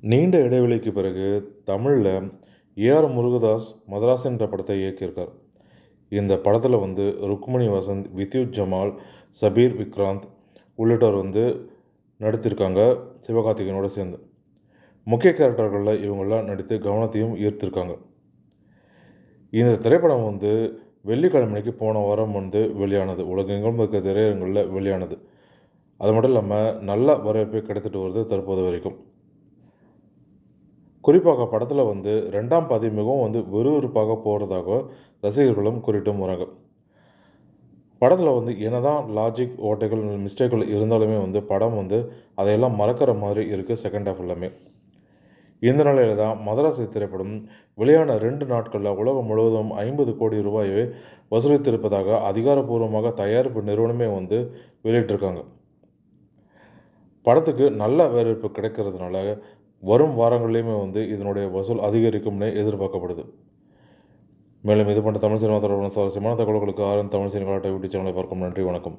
நீண்ட இடைவெளிக்கு பிறகு தமிழில் ஏஆர் முருகதாஸ் மதராஸ் என்ற படத்தை இயக்கியிருக்கார். இந்த படத்தில் ருக்மணி வசந்த், வித்யுத் ஜமால், சபீர் விக்ராந்த் உள்ளிட்டோர் நடித்திருக்காங்க சிவகார்த்திகேயனோடு சேர்ந்து. முக்கிய கேரக்டர்களில் இவங்கெல்லாம் நடித்து கவனத்தையும் ஈர்த்திருக்காங்க. இந்த திரைப்படம் வெள்ளிக்கிழமைக்கு போன வாரம் வெளியானது. உலகெங்கும் இருக்க திரையரங்களில் வெளியானது. அது மட்டும் இல்லாமல் நல்ல வரவேற்பு கிடைத்துட்டு வருது தற்போது வரைக்கும். குறிப்பாக படத்தில் ரெண்டாம் பாதி மிகவும் விறுவிறுப்பாக போகிறதாக ரசிகர்களும் குறிட்டும் வராங்க. படத்தில் என்னதான் லாஜிக் ஓட்டைகள் மிஸ்டேக்கள் இருந்தாலுமே படம் அதையெல்லாம் மறக்கிற மாதிரி இருக்குது செகண்ட் ஹாஃப் எல்லாமே. இந்த நிலையில் தான் மதராசி திரைப்படம் வெளியான 2 நாட்களில் உலகம் முழுவதும் 50 கோடி ரூபாயை வசூலித்திருப்பதாக அதிகாரப்பூர்வமாக தயாரிப்பு நிறுவனமே வெளியிட்டிருக்காங்க. படத்துக்கு நல்ல வரவேற்பு கிடைக்கிறதுனால வரும் வாரங்கள்லேயுமே இதனுடைய வசூல் அதிகரிக்கும்னு எதிர்பார்க்கப்படுது. மேலும் இது போன்ற தமிழ் சினிமா தொடர்பான சுவாரஸ்யமான தகவல்களுக்கு தமிழ் சினிமா யூடியூப் சேனலை பார்க்கும். நன்றி, வணக்கம்.